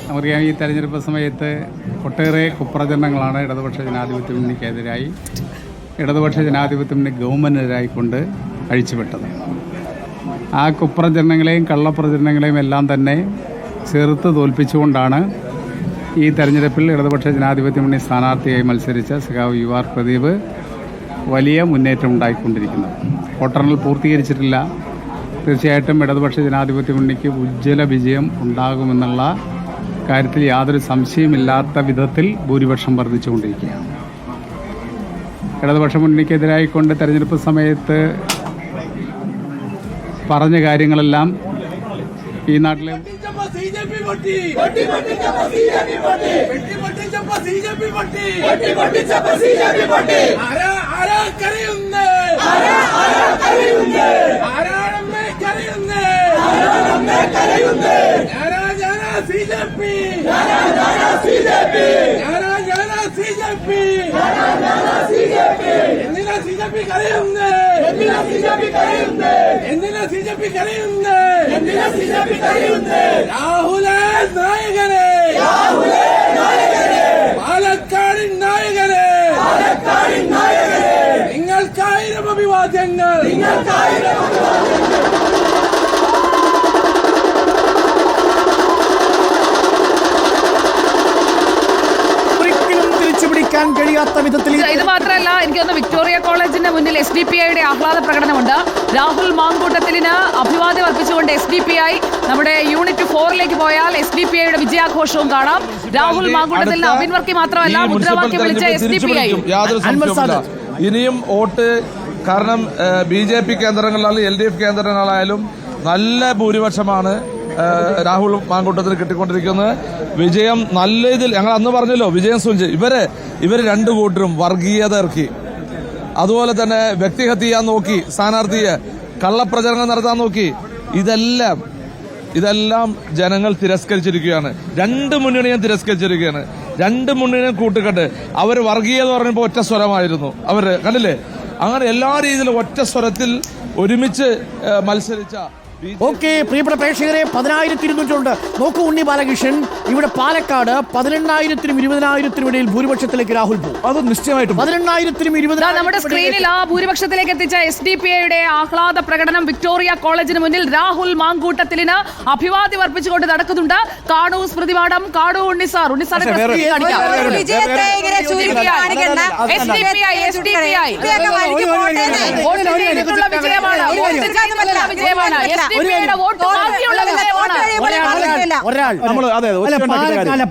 നമുക്കറിയാം, ഈ തെരഞ്ഞെടുപ്പ് സമയത്ത് ഒട്ടേറെ കുപ്രചരണങ്ങളാണ് ഇടതുപക്ഷ ജനാധിപത്യ മുന്നണിക്കെതിരായി, ഇടതുപക്ഷ ജനാധിപത്യ മുന്നണി ഗവൺമെൻറ്റിനെതിരായിക്കൊണ്ട് അഴിച്ചുവിട്ടത്. ആ കുപ്രചരണങ്ങളെയും കള്ളപ്രചരണങ്ങളെയും എല്ലാം തന്നെ ചെറുത്ത് തോൽപ്പിച്ചുകൊണ്ടാണ് ഈ തെരഞ്ഞെടുപ്പിൽ ഇടതുപക്ഷ ജനാധിപത്യ മുന്നണി സ്ഥാനാർത്ഥിയായി മത്സരിച്ച സഖാവ് UR പ്രദീപ് വലിയ മുന്നേറ്റം ഉണ്ടായിക്കൊണ്ടിരിക്കുന്നത്. വോട്ടെണ്ണൽ പൂർത്തീകരിച്ചിട്ടില്ല. തീർച്ചയായിട്ടും ഇടതുപക്ഷ ജനാധിപത്യ മുന്നണിക്ക് ഉജ്ജ്വല വിജയം ഉണ്ടാകുമെന്നുള്ള കാര്യത്തിൽ യാതൊരു സംശയമില്ലാത്ത വിധത്തിൽ ഭൂരിപക്ഷം വർദ്ധിച്ചുകൊണ്ടിരിക്കുകയാണ്. ഇടതുപക്ഷ മുന്നണിക്കെതിരായിക്കൊണ്ട് തെരഞ്ഞെടുപ്പ് സമയത്ത് പറഞ്ഞ കാര്യങ്ങളെല്ലാം ഈ നാട്ടിലെ രാഹുലേ നായകനെ, പാലക്കാടിൻ നായകനെ, നിങ്ങൾക്കായിരം അഭിവാദ്യങ്ങൾ. ഒരിക്കലും തിരിച്ചുപിടിക്കാൻ എനിക്ക് തോന്നുന്നു വിക്ടോറിയ കോളേജിന് മുന്നിൽ SDPIയുടെ ആഹ്ലാദ പ്രകടനമുണ്ട്. രാഹുൽ മാങ്കൂട്ടത്തിലിന് അഭിവാദ്യം അർപ്പിച്ചുകൊണ്ട് SDPI നമ്മുടെ യൂണിറ്റ് 4ലേക്ക് പോയാൽ SDPIയുടെ വിജയാഘോഷവും കാണാം. രാഹുൽ മാങ്കൂട്ടത്തിലിന് അബിൻ വർക്കി മാത്രമല്ല മുദ്രാവാക്യം വിളിച്ച SDPI. ഇനിയും വോട്ട് കാരണം BJP കേന്ദ്രങ്ങളിലായാലും LDF കേന്ദ്രങ്ങളായാലും നല്ല ഭൂരിപക്ഷമാണ് രാഹുൽ മാങ്കൂട്ടത്തിന് കിട്ടിക്കൊണ്ടിരിക്കുന്നത്. വിജയം നല്ല ഇതിൽ ഞങ്ങൾ അന്ന് പറഞ്ഞല്ലോ വിജയം സൂചിച്ച് ഇവര് രണ്ടു കൂട്ടരും വർഗീയത ഇറക്കി, അതുപോലെ തന്നെ വ്യക്തിഹത്യ ചെയ്യാൻ നോക്കി, സ്ഥാനാർത്ഥിയെ കള്ളപ്രചരണം നടത്താൻ നോക്കി. ഇതെല്ലാം ജനങ്ങൾ തിരസ്കരിച്ചിരിക്കുകയാണ്. രണ്ട് മുന്നണിയും തിരസ്കരിച്ചിരിക്കുകയാണ്. രണ്ട് മുന്നണിയും കൂട്ടുകെട്ട് അവർ വർഗീയത പറഞ്ഞപ്പോൾ ഒറ്റ സ്വരമായിരുന്നു. അവര് കണ്ടില്ലേ, അങ്ങനെ എല്ലാ രീതിയിലും ഒറ്റ സ്വരത്തിൽ ഒരുമിച്ച് മത്സരിച്ച. ഓക്കെ, പ്രിയപ്പെട്ട പ്രേക്ഷകരെ, 10,200 ഉണ്ട്. നോക്കൂ ഉണ്ണി ബാലകൃഷ്ണൻ, ഇവിടെ പാലക്കാട് 18,000-നും 20,000-നും ഇടയിൽ ഭൂരിപക്ഷത്തിലേക്ക് രാഹുൽ പോകും. അത് നിശ്ചയമായിട്ടും 18,000-നും 20,000 നമ്മുടെ സ്ക്രീനിൽ ആ ഭൂരിപക്ഷത്തിലേക്ക് എത്തിച്ച SDPIയുടെ ആഹ്ലാദ പ്രകടനം വിക്ടോറിയ കോളേജിന് മുന്നിൽ രാഹുൽ മാങ്കൂട്ടത്തിലിന് അഭിവാദ്യം അർപ്പിച്ചുകൊണ്ട് നടക്കുന്നുണ്ട്. കാണൂ സ്മൃതിപാഠം, കാണൂ ഉണ്ണിസാർ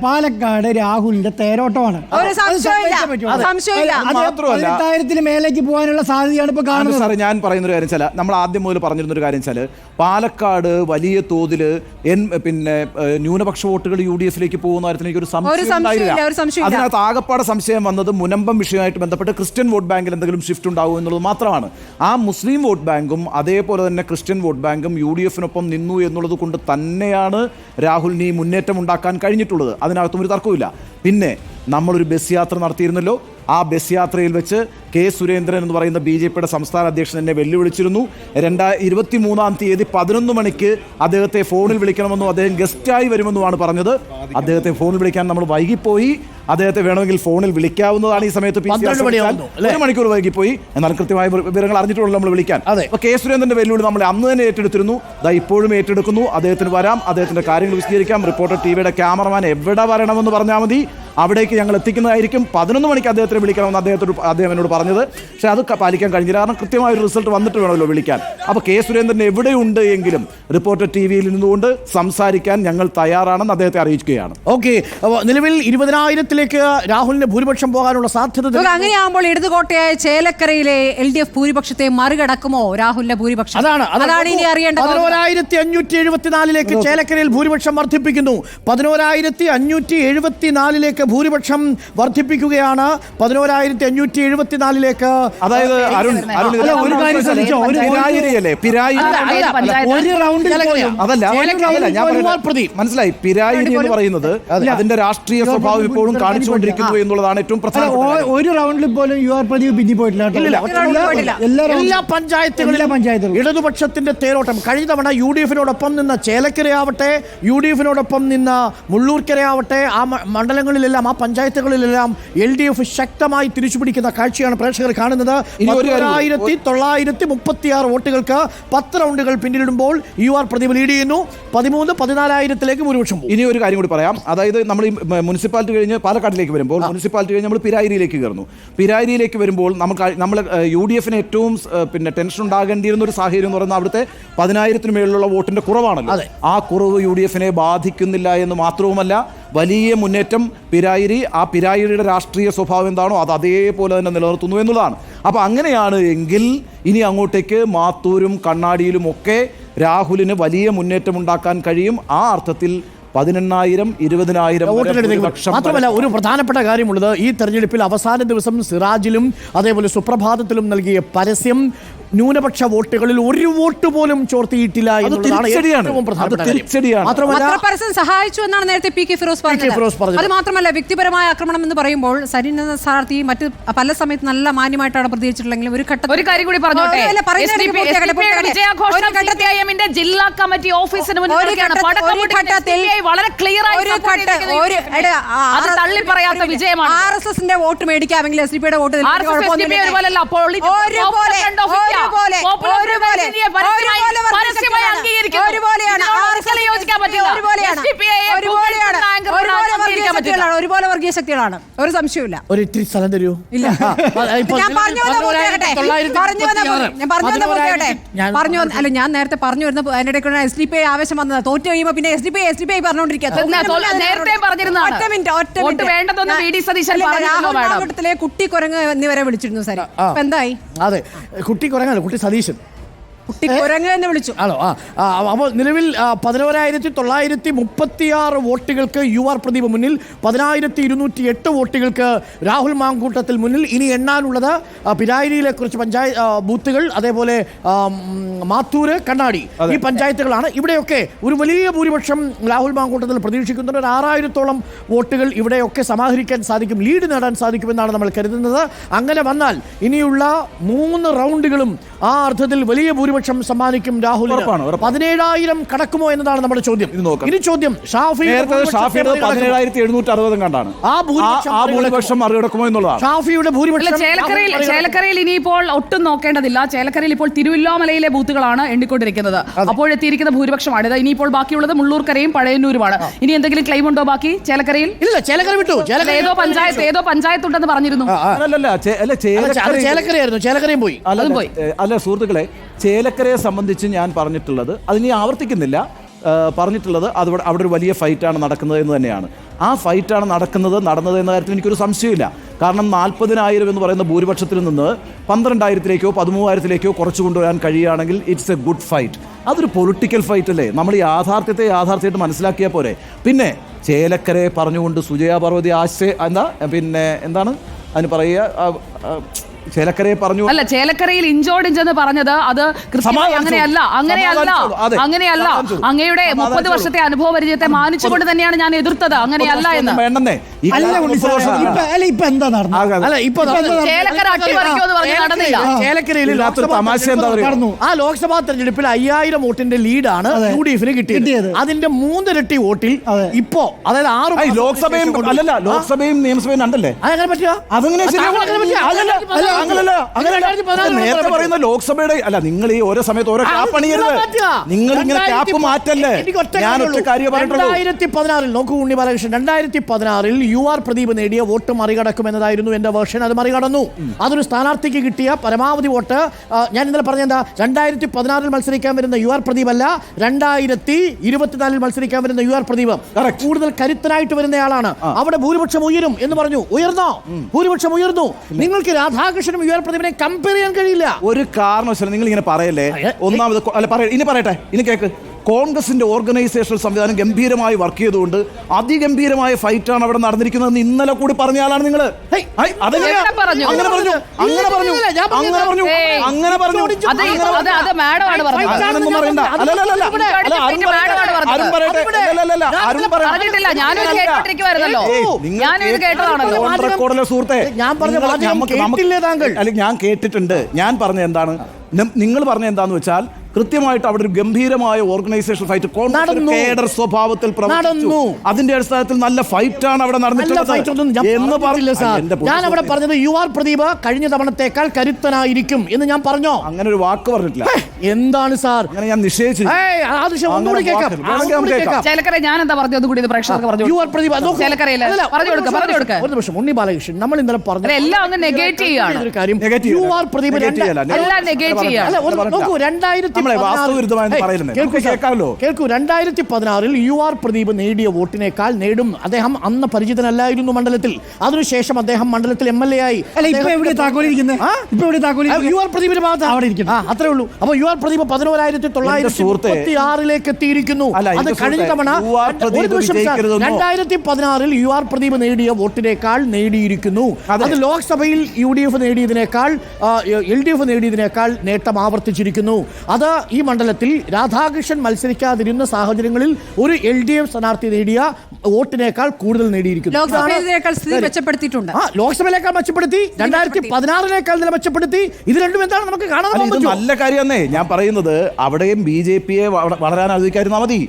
പാലക്കാട് രാഹുലിന്റെ തേരോട്ടമാണ്. 18,000-ന് മേലേക്ക് പോകാനുള്ള സാധ്യതയാണ് ഇപ്പൊ കാണുന്നത്. സാറേ, ഞാൻ പറയുന്ന ഒരു കാര്യം വെച്ചാൽ നമ്മൾ ആദ്യം മുതൽ പറഞ്ഞിരുന്ന ഒരു കാര്യം വെച്ചാൽ പാലക്കാട് വലിയ തോതിൽ പിന്നെ ന്യൂനപക്ഷ വോട്ടുകൾ UDF-ലേക്ക് പോകുന്ന കാര്യത്തിൽ എനിക്കൊരു സംശയം ഉണ്ടായില്ല. അതിനകത്ത് ആകപ്പാടെ സംശയം വന്നത് മുനമ്പം വിഷയമായിട്ട് ബന്ധപ്പെട്ട് ക്രിസ്ത്യൻ വോട്ട് ബാങ്കിൽ എന്തെങ്കിലും ഷിഫ്റ്റ് ഉണ്ടാവും എന്നുള്ളത് മാത്രമാണ്. ആ മുസ്ലിം വോട്ട് ബാങ്കും അതേപോലെ തന്നെ ക്രിസ്ത്യൻ വോട്ട് ബാങ്കും UDF-നൊപ്പം നിന്നു എന്നുള്ളത് കൊണ്ട് തന്നെയാണ് രാഹുലിന് ഈ മുന്നേറ്റം ഉണ്ടാക്കാൻ കഴിഞ്ഞിട്ടുള്ളത്. അതിനകത്തും ഒരു തർക്കമില്ല. പിന്നെ നമ്മളൊരു ബസ് യാത്ര നടത്തിയിരുന്നല്ലോ. ആ ബസ് യാത്രയിൽ വെച്ച് കെ സുരേന്ദ്രൻ എന്ന് പറയുന്ന BJPയുടെ സംസ്ഥാന അധ്യക്ഷൻ എന്നെ വെല്ലുവിളിച്ചിരുന്നു. 23-ാം തീയതി 11 മണിക്ക് അദ്ദേഹത്തെ ഫോണിൽ വിളിക്കണമെന്നും അദ്ദേഹം ഗസ്റ്റായി വരുമെന്നുമാണ് പറഞ്ഞത്. അദ്ദേഹത്തെ ഫോണിൽ വിളിക്കാൻ നമ്മൾ വൈകിപ്പോയി. അദ്ദേഹത്തെ വേണമെങ്കിൽ ഫോണിൽ വിളിക്കാവുന്നതാണ്. ഈ സമയത്ത് 1 മണിക്കൂർ വൈകിപ്പോയി. എന്നാൽ കൃത്യമായ വിവരങ്ങൾ അറിഞ്ഞിട്ടുള്ളൂ നമ്മൾ വിളിക്കാൻ. അപ്പോൾ കെ സുരേന്ദ്രന്റെ വെല്ലുവിളി നമ്മൾ അന്ന് തന്നെ ഏറ്റെടുത്തിരുന്നു. ഇപ്പോഴും ഏറ്റെടുക്കുന്നു. അദ്ദേഹത്തിന് വരാം, അദ്ദേഹത്തിന്റെ കാര്യങ്ങൾ വിശദീകരിക്കാം. റിപ്പോർട്ടർ TVയുടെ ക്യാമറമാൻ എവിടെ വരണമെന്ന് പറഞ്ഞാൽ മതി, അവിടേക്ക് ഞങ്ങൾ എത്തിക്കുന്നതായിരിക്കും. 11 മണിക്ക് അദ്ദേഹത്തിന് വിളിക്കണമെന്ന് അദ്ദേഹം എന്നോട് പറഞ്ഞത്. പക്ഷേ അത് പാലിക്കാൻ കഴിഞ്ഞില്ല. കാരണം കൃത്യമായ ഒരു റിസൾട്ട് വന്നിട്ട് വേണമല്ലോ വിളിക്കാൻ. അപ്പോൾ കെ സുരേന്ദ്രൻ എവിടെയുണ്ട് എങ്കിലും റിപ്പോർട്ടർ TVയിൽ നിന്നുകൊണ്ട് സംസാരിക്കാൻ ഞങ്ങൾ തയ്യാറാണെന്ന് അദ്ദേഹത്തെ അറിയിക്കുകയാണ്. ഓക്കെ, നിലവിൽ 20,000-ലേക്ക് രാഹുലിന് ഭൂരിപക്ഷം പോകാനുള്ള സാധ്യത. അങ്ങനെയാകുമ്പോൾ ഇടതുകോട്ടയായ ചേലക്കരയിലെ LDF ഭൂരിപക്ഷത്തെ മറികടക്കുമോ രാഹുലിന്റെ ഭൂരിപക്ഷം? അതാണ് ഇനി അറിയേണ്ടത്. 11,574-ലേക്ക് ചേലക്കരയിൽ ഭൂരിപക്ഷം വർദ്ധിപ്പിക്കുന്നു. 11,574-ലേക്ക് ഭൂരിപക്ഷം വർദ്ധിപ്പിക്കുകയാണ്. 11,574-ലേക്ക്. അതായത് അരുൺ ഒരു കാര്യം ശ്രദ്ധിച്ചോ, ഒരു റൗണ്ടിൽ അതല്ല ഞാൻ മനസ്സിലായി. പിരായിരി എന്ന് പറയുന്നത് അതിന്റെ രാഷ്ട്രീയ സ്വഭാവം ഇപ്പോഴും കാണിച്ചുകൊണ്ടിരിക്കുന്നു എന്നുള്ളതാണ് ഏറ്റവും പ്രധാനപ്പെട്ട. ഒരു റൗണ്ടിൽ പോലും UR പ്രദീപ് പിന്നി പോയിട്ടില്ല. എല്ലാ പഞ്ചായത്തുകളിലും ഇടതുപക്ഷത്തിന്റെ തേരോട്ടം. കഴിഞ്ഞ തവണ UDF-നോടൊപ്പം നിന്ന ചേലക്കരയാവട്ടെ, UDF-നോടൊപ്പം നിന്ന മുള്ളൂർക്കരയാവട്ടെ, ആ മണ്ഡലങ്ങളിലെല്ലാം, ആ പഞ്ചായത്തുകളിലെല്ലാം LDF ശക്തമായി തിരിച്ചുപിടിക്കുന്ന കാഴ്ചയാണ് പ്രേക്ഷകർ കാണുന്നത്. 1936 വോട്ടുകൾക്ക് 10 റൗണ്ടുകൾ പിന്നിടുമ്പോൾ UR പ്രദീപ് ലീഡ് ചെയ്യുന്നു. 13,000-14,000-ലേക്ക് ഭൂരിപക്ഷം. ഇനി ഒരു കാര്യം കൂടി പറയാം. അതായത് നമ്മൾ ഈ മുനിസിപ്പാലിറ്റി കഴിഞ്ഞ് പാലക്കാട്ടിലേക്ക് വരുമ്പോൾ മുനിസിപ്പാലിറ്റി കഴിഞ്ഞ് നമ്മൾ പിരായിരിയിലേക്ക് കയറുന്നു. പിരായിരിയിലേക്ക് വരുമ്പോൾ നമ്മൾ UDF-ന് ഏറ്റവും പിന്നെ ടെൻഷൻ ഉണ്ടാകേണ്ടിയിരുന്ന ഒരു സാഹചര്യം എന്ന് പറയുന്നത് അവിടുത്തെ 10,000-ന് മേലുള്ള വോട്ടിന്റെ കുറവാണല്ലോ. ആ കുറവ് UDF-നെ ബാധിക്കുന്നില്ല എന്ന് മാത്രവുമല്ല, വലിയ മുന്നേറ്റം പിരായിരി, ആ പിരായിരിയുടെ രാഷ്ട്രീയ സ്വഭാവം എന്താണോ അത് അതേപോലെ തന്നെ നിലനിർത്തുന്നു എന്നുള്ളതാണ്. അപ്പോൾ അങ്ങനെയാണ് എങ്കിൽ ഇനി അങ്ങോട്ടേക്ക് മാത്തൂരും കണ്ണാടിയിലും ഒക്കെ രാഹുലിന് വലിയ മുന്നേറ്റം ഉണ്ടാക്കാൻ കഴിയും. ആ അർത്ഥത്തിൽ 18,000, 20,000. മാത്രമല്ല, ഒരു പ്രധാനപ്പെട്ട കാര്യമുള്ളത്, ഈ തെരഞ്ഞെടുപ്പിൽ അവസാന ദിവസം സിറാജിലും അതേപോലെ സുപ്രഭാതത്തിലും നൽകിയ പരസ്യം ന്യൂനപക്ഷ വോട്ടുകളിൽ ഒരു വോട്ട് പോലും ചോർത്തിയിട്ടില്ല എന്നുള്ളതാണ് ഏറ്റവും പ്രധാനപ്പെട്ട കാര്യം. മാത്രമല്ല, സഹായിച്ചു എന്നാണ് നേരത്തെ PK ഫിറോസ് പറഞ്ഞത്. അത് മാത്രമല്ല, വ്യക്തിപരമായ ആക്രമണം എന്ന് പറയുമ്പോൾ സരിൻ എന്ന സ്ഥാനാർത്ഥി മറ്റ് പല സമയത്ത് നല്ല മാന്യമായിട്ടാണ് പ്രതികരിച്ചിട്ടുള്ളെങ്കിലും ഒരു കാര്യം കൂടി പറഞ്ഞോട്ടെ. ജില്ലാ കമ്മിറ്റി ഓഫീസിന് മുന്നിൽ വളരെ ക്ലിയർ ആയി തള്ളി പറയാത്ത വിജയമാണ്. RSSന്റെ വോട്ട് മേടിക്കാമെങ്കിൽ SDPയുടെ വോട്ട് ശക്തികളാണ്, ഒരുപോലെ വർഗീയ ശക്തികളാണ്, ഒരു സംശയമില്ല. ഒരു ഇത്തിരി സ്ഥലം തരൂ. ഇല്ല. ഞാൻ നേരത്തെ പറഞ്ഞു വരുന്ന അതിനിടയ്ക്ക് SDP ആവേശം വന്നത് തോറ്റു കഴിയുമ്പോൾ പിന്നെ SDP പറഞ്ഞിരുന്നു കുട്ടി കുരങ്ങ് എന്നിവരെ വിളിച്ചിരുന്നു. സാർ എന്തായി? അതെ, കുട്ടി കുരങ്ങല്ല, കുട്ടി സതീശൻ കുട്ടി കുരങ്ങ് എന്ന് വിളിച്ചു. ആണോ? അപ്പോൾ നിലവിൽ 11,936 വോട്ടുകൾക്ക് UR പ്രദീപ് മുന്നിൽ, 10,208 വോട്ടുകൾക്ക് രാഹുൽ മാങ്കൂട്ടത്തിൽ മുന്നിൽ. ഇനി എണ്ണാനുള്ളത് പിരായിരിയിലെ കുറച്ച് ബൂത്തുകൾ, അതേപോലെ മാത്തൂര്, കണ്ണാടി, ഈ പഞ്ചായത്തുകളാണ്. ഇവിടെയൊക്കെ ഒരു വലിയ ഭൂരിപക്ഷം രാഹുൽ മാങ്കൂട്ടത്തിൽ പ്രതീക്ഷിക്കുന്നുണ്ട്. ഒരു 6,000-ഓളം വോട്ടുകൾ ഇവിടെയൊക്കെ സമാഹരിക്കാൻ സാധിക്കും, ലീഡ് നേടാൻ സാധിക്കുമെന്നാണ് നമ്മൾ കരുതുന്നത്. അങ്ങനെ വന്നാൽ ഇനിയുള്ള 3 റൗണ്ടുകളും ആ അർത്ഥത്തിൽ വലിയ ഭൂരിപക്ഷം സമ്മാനിക്കും രാഹുൽ. 17,000 കടക്കുമോ എന്നതാണ് നമ്മുടെ ചോദ്യം. ഇനി ചോദ്യം ഷാഫിയുടെ 17,760 കണ്ടാണ് ആ ഭൂരിപക്ഷം മറികടക്കുമോ എന്നുള്ളതാണ്. ഷാഫിയുടെ ഭൂരിപക്ഷം ചേലക്കരയിൽ ഇനിയിപ്പോൾ ഒട്ടും നോക്കേണ്ടതില്ല. ചേലക്കരയിൽ ഇപ്പോൾ തിരുവല്ലോമലയിലെ ബൂത്തുകളാണ് എണ്ണിക്കൊണ്ടിരിക്കുന്നത്. അപ്പോൾ എത്തിയിരിക്കുന്ന ഭൂരിപക്ഷമാണ്. ഇനിയിപ്പോൾ ബാക്കിയുള്ളത് മുള്ളൂർക്കരയും പഴയന്നൂരുമാണ്. ഇനി എന്തെങ്കിലും ക്ലെയിം ഉണ്ടോ ബാക്കി ചേലക്കരയിൽ? ഇല്ല, ചേലക്കര വിട്ടു. ഏതോ പഞ്ചായത്ത് ഉണ്ടെന്ന് പറഞ്ഞിരുന്നു. ചേലക്കരയായിരുന്നു, ചേലക്കരയും പോയി. അല്ല സുഹൃത്തുക്കളെ, ചേലക്കരയെ സംബന്ധിച്ച് ഞാൻ പറഞ്ഞിട്ടുള്ളത്, അതിനി ആവർത്തിക്കുന്നില്ല, പറഞ്ഞിട്ടുള്ളത് അവിടെ ഒരു വലിയ ഫൈറ്റാണ് നടക്കുന്നത് എന്ന് തന്നെയാണ്. ആ ഫൈറ്റാണ് നടന്നത് എന്ന കാര്യത്തിൽ എനിക്കൊരു സംശയമില്ല. കാരണം 40,000 എന്ന് പറയുന്ന ഭൂരിപക്ഷത്തിൽ നിന്ന് 12,000-ലേക്കോ 13,000-ലേക്കോ കുറച്ചു കൊണ്ടുവരാൻ കഴിയുകയാണെങ്കിൽ ഇറ്റ്സ് എ ഗുഡ് ഫൈറ്റ്. അതൊരു പൊളിറ്റിക്കൽ ഫൈറ്റ് അല്ലേ? നമ്മൾ ഈ യാഥാർത്ഥ്യമായിട്ട് മനസ്സിലാക്കിയാൽ പോരെ. പിന്നെ ചേലക്കരയെ പറഞ്ഞുകൊണ്ട് സുജയ പാർവതി എന്താണ് അതിന് പറയുക, ചേലക്കരയെ പറഞ്ഞു. അല്ല, ചേലക്കരയിൽ ഇഞ്ചോടിഞ്ചെന്ന് പറഞ്ഞത് അത് അങ്ങനെയല്ല. അങ്ങയുടെ 30 വർഷത്തെ അനുഭവ പരിചയത്തെ മാനിച്ചുകൊണ്ട് തന്നെയാണ് ഞാൻ എതിർത്തത്. അങ്ങനെയല്ല എന്ന്. ചേലക്കര അട്ടിമറിക്കുമെന്ന് പറഞ്ഞ് നടന്നില്ല. ചേലക്കരയിൽ ആ ലോക്സഭാ തെരഞ്ഞെടുപ്പിൽ 5,000 വോട്ടിന്റെ ലീഡാണ് UDFന് കിട്ടിയത്. അതിന്റെ 3 ഇരട്ടി വോട്ടിൽ ഇപ്പോ, അതായത് 6 ലോക്സഭയും നിയമസഭയും ഉണ്ടല്ലേ? അതെങ്ങനെ പറ്റുക? അതങ്ങനെ നേരത്തെ പറയുന്ന ലോക്സഭയുടെ അല്ല, നിങ്ങൾ ഈ ഓരോ സമയത്ത് ഓരോ ക്യാപ്പ് അണിയരുത്. നിങ്ങൾ ഇങ്ങനെ ക്യാപ്പ് മാറ്റല്ലേ. ഞാൻ ഒറ്റ കാര്യം പറഞ്ഞിട്ടുള്ളൂ. 2016 നോക്കൂ ഉണ്ണി ബാലകൃഷ്ണൻ, 2016 UR പ്രദീപ് നേടിയ വോട്ട് മറികടക്കുമെന്നതായിരുന്നു എന്റെ വേർഷൻ. അത് മറികടന്നു. അതൊരു സ്ഥാനാർത്ഥിക്ക് കിട്ടിയ പരമാവധി വോട്ട്. ഞാൻ ഇന്നലെ പറഞ്ഞെന്താ, 2016 മത്സരിക്കാൻ വരുന്ന UR പ്രദീപ് അല്ല, 2024 മത്സരിക്കാൻ വരുന്ന UR പ്രദീപ് കൂടുതൽ കരുത്തനായിട്ട് വരുന്നയാളാണ്. അവിടെ ഭൂരിപക്ഷം ഉയരും എന്ന് പറഞ്ഞു. ഉയർന്നോ? ഭൂരിപക്ഷം ഉയർന്നു. നിങ്ങൾക്ക് രാധാകൃഷ്ണനും UR പ്രദീപിനെ കമ്പയർ ചെയ്യാൻ കഴിയില്ല. ഒരു കാരണവശാലും നിങ്ങൾ ഇങ്ങനെ പറയല്ലേ. ഒന്നാമത് ഇനി പറയട്ടെ, ഇനി കേക്ക്. കോൺഗ്രസിന്റെ ഓർഗനൈസേഷണൽ സംവിധാനം ഗംഭീരമായി വർക്ക് ചെയ്തുകൊണ്ട് അതിഗംഭീരമായ ഫൈറ്റാണ് അവിടെ നടന്നിരിക്കുന്നതെന്ന് ഇന്നലെ കൂടി പറഞ്ഞ ആളാണ് നിങ്ങൾ. സുഹൃത്തെ, ഞാൻ കേട്ടിട്ടുണ്ട്. ഞാൻ പറഞ്ഞ എന്താണ്, നിങ്ങൾ പറഞ്ഞ എന്താന്ന് വെച്ചാൽ കൃത്യമായിട്ട് അവിടെ ഒരു ഗംഭീരമായ ഓർഗനൈസേഷൻ ഫൈറ്റ് കേഡർ സ്വഭാവത്തിൽ പ്രവർത്തിച്ചു. അതിന്റെ അടിസ്ഥാനത്തിൽ നല്ല ഫൈറ്റാണ് അവിടെ നടന്നിട്ടുള്ളത്. ഞാൻ അവിടെ പറഞ്ഞത് UR പ്രദീപ് കഴിഞ്ഞ തവണത്തേക്കാൾ കരുത്തനായിരിക്കും എന്ന് ഞാൻ പറഞ്ഞോ? അങ്ങനെ ഒരു വാക്ക് പറഞ്ഞിട്ടില്ല. എന്താണ് സാർ അങ്ങനെ ഞാൻ നിശ്ചയിച്ചു. ഞാൻ എന്താ പറഞ്ഞത് കൂടി പ്രേക്ഷകർക്ക് പറഞ്ഞു. UR പ്രദീപ് ഒരു നിമിഷം ഉണ്ണി ബാലകൃഷ്ണൻ, നമ്മൾ ഇന്നലെ പറഞ്ഞു എല്ലാം ഒന്ന് നെഗേറ്റ് ചെയ്യാണ്. UR പ്രദീപ് 2016 UR പ്രദീപ് നേടിയ വോട്ടിനേക്കാൾ നേടും. അദ്ദേഹം അന്ന് പരിചിതനല്ലായിരുന്നു മണ്ഡലത്തിൽ. അതിനുശേഷം അദ്ദേഹം മണ്ഡലത്തിൽ MLA ആയി. UR പ്രദീപിന്റെ ഭാഗത്ത് അത്രേ ഉള്ളൂ. അപ്പൊ UR പ്രദീപ് 11,936 എത്തിയിരിക്കുന്നു. അത് കഴിഞ്ഞ തവണ 2016 UR പ്രദീപ് നേടിയ വോട്ടിനേക്കാൾ നേടിയിരിക്കുന്നു. അത് ലോക്സഭയിൽ UDF നേടിയതിനേക്കാൾ LDF നേടിയതിനേക്കാൾ നേട്ടം ആവർത്തിച്ചിരിക്കുന്നു. അത് ഈ മണ്ഡലത്തിൽ രാധാകൃഷ്ണൻ മത്സരിക്കാതിരുന്ന സാഹചര്യങ്ങളിൽ ഒരു LDF സ്ഥാനാർത്ഥി നേടിയ വോട്ടിനേക്കാൾ കൂടുതൽ നേടിയിരിക്കുന്നു. ലോക്സഭയിലേക്കാൾ മെച്ചപ്പെടുത്തി, 2016 നില മെച്ചപ്പെടുത്തി. ഇത് രണ്ടും എന്താണ് നമുക്ക് കാണാൻ നല്ല കാര്യമെന്നേ ഞാൻ പറയുന്നത്. അവിടെയും BJPയെ വളരാൻ അനുവദിക്കാതിരുന്നാൽ മതി.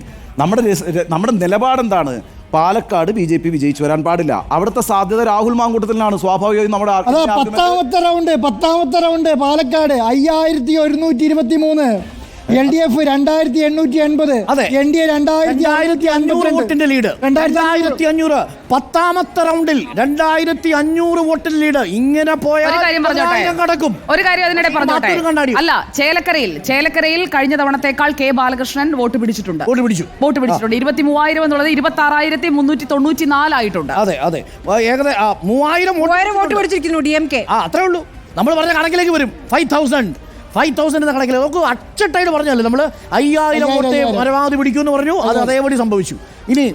നമ്മുടെ നിലപാടെന്താണ്? പാലക്കാട് BJP വിജയിച്ചു വരാൻ പാടില്ല. അവിടുത്തെ സാധ്യത രാഹുൽ മാങ്കൂട്ടത്തിലാണ്. സ്വാഭാവികമായും നമ്മുടെ പത്താമത്തെ റൗണ്ട് പാലക്കാട് 5,123. LDF 2880, അതെ. NDA 2500 വോട്ടിന്റെ ലീഡ്. 2500 10ാമത്തെ റൗണ്ടിൽ 2500 വോട്ടിന്റെ ലീഡ്. ഇങ്ങനെ പോയാൽ ഒരു കാര്യം പറഞ്ഞോട്ടെ. കടക്കും. ഒരു കാര്യം അതിനിടെ പറഞ്ഞോട്ടെ. അല്ല, ചേലക്കരയിൽ കഴിഞ്ഞ തവണത്തേക്കാൾ കെ ബാലകൃഷ്ണൻ വോട്ട് പിടിച്ചിട്ടുണ്ട്. വോട്ട് പിടിച്ചിട്ടുണ്ട്. 23,000 എന്നുള്ളത് 26,394 ആയിട്ടുണ്ട്. അതെ ഏകദേശം 3000 വോട്ട് പിടിച്ചിരിക്കുന്നു DMK. അത്രേ ഉള്ളൂ. നമ്മൾ പറഞ്ഞ കണക്കിലേക്ക് വരും. 5,000 എന്ന കണക്കിൽ നമുക്ക് അച്ചട്ടായിട്ട് പറഞ്ഞല്ലേ നമ്മൾ 5000 വോട്ട് പരമാവധി പിടിക്കുമെന്ന് പറഞ്ഞു. അത് അതേപടി സംഭവിച്ചു. ഇനി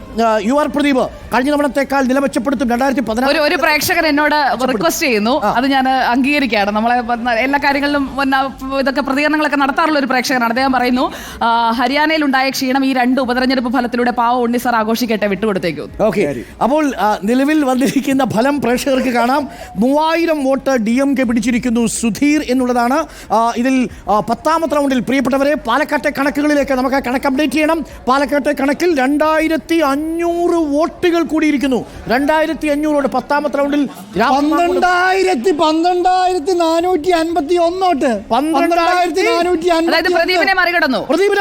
UR പ്രദീപ് കഴിഞ്ഞ തവണത്തേക്കാൾ നില മെച്ചപ്പെടുത്തും. 2014 ഒരു പ്രേക്ഷകൻ എന്നോട് റിക്വസ്റ്റ് ചെയ്യുന്നു, അത് ഞാൻ അംഗീകരിക്കുകയാണ്. നമ്മളെ എല്ലാ കാര്യങ്ങളിലും ഇതൊക്കെ പ്രതികരണങ്ങളൊക്കെ നടത്താറുള്ള ഒരു പ്രേക്ഷകനാണ്. അദ്ദേഹം പറയുന്നു, ഹരിയാനയിൽ ഉണ്ടായ ക്ഷീണം ഈ 2 ഉപതെരഞ്ഞെടുപ്പ് ഫലത്തിലൂടെ പാവ ഉണ്ണി സാർ ആഘോഷിക്കട്ടെ, വിട്ടുകൊടുത്തേക്കും. ഓക്കെ, അപ്പോൾ നിലവിൽ വന്നിരിക്കുന്ന ഫലം പ്രേക്ഷകർക്ക് കാണാം. 3000 വോട്ട് DMK പിടിച്ചിരിക്കുന്നു. സുധീർ എന്നുള്ളതാണ്. ഇതിൽ 10ാമത്തെ റൗണ്ടിൽ പ്രിയപ്പെട്ടവരെ പാലക്കാട്ടെ കണക്കുകളിലേക്ക് നമുക്ക് കണക്ക് അപ്ഡേറ്റ് ചെയ്യണം. പാലക്കാട്ടെ കണക്കിൽ 2500 വോട്ടുകൾ കൂടിയിരിക്കുന്നു. 2500 വോട്ട് 10ാമത്തെ റൗണ്ടിൽ 12,451 വോട്ട്. 12,450. അതായത് പ്രദീപിനെ മറികടന്നു. പ്രദീപിനെ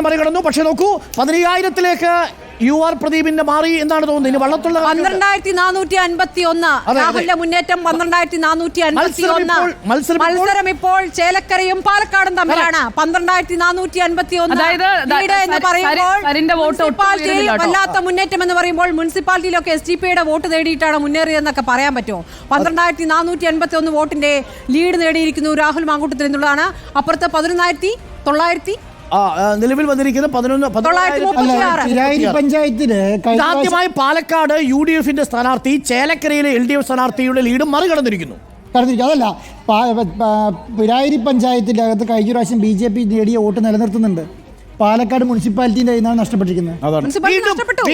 മറികടന്നു. പക്ഷെ നോക്കൂ, 10,000ത്തിലേക്ക് UR പ്രദീപിന്റെ മാറി എന്നാണ് തോന്നുന്നത്. ഇനി വള്ളത്തുള്ള 12,451 രാഹുലിന്റെ മുന്നേറ്റം. 12,451 മത്സരം ഇപ്പോൾ ചേലക്കരയും പാലക്കാടും തമ്മിലാണ്. 12,451 എന്ന് പറയുമ്പോൾ വല്ലാത്ത മുന്നേറ്റം എന്ന് പറയുമ്പോൾ മുനിസിപ്പാലിറ്റിയിലൊക്കെ SDPയുടെ വോട്ട് നേടിയിട്ടാണ് മുന്നേറിയതെന്നൊക്കെ പറയാൻ പറ്റുമോ? 12,451 വോട്ടിന്റെ ലീഡ് നേടിയിരിക്കുന്നു രാഹുൽ മാങ്കൂട്ടത്തിൽ എന്നുള്ളതാണ്. അപ്പുറത്ത് 11,900 നിലവിൽ വന്നിരിക്കുന്നത് 11,936. പഞ്ചായത്തില് ആദ്യമായി പാലക്കാട് UDFന്റെ സ്ഥാനാർത്ഥി ചേലക്കരയിലെ LDF സ്ഥാനാർത്ഥിയുടെ ലീഡ് മറികടന്നിരിക്കുന്നു. അതല്ല, പിരായിരി പഞ്ചായത്തിന്റെ അകത്ത് കഴിഞ്ഞ പ്രാവശ്യം BJP നേടിയ വോട്ട് നിലനിർത്തുന്നുണ്ട്. പാലക്കാട് മുനിസിപ്പാലിറ്റിന്റെ കയ്യിലാണ് നഷ്ടപ്പെട്ടിരിക്കുന്നത്.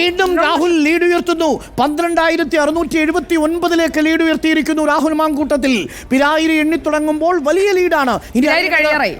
വീണ്ടും രാഹുൽ ലീഡ് ഉയർത്തുന്നു. 12,679 ലീഡ് ഉയർത്തിയിരിക്കുന്നു രാഹുൽ മാങ്കൂട്ടത്തിൽ. പിരായിരി എണ്ണി തുടങ്ങുമ്പോൾ വലിയ ലീഡാണ്. കഴിയാറായി.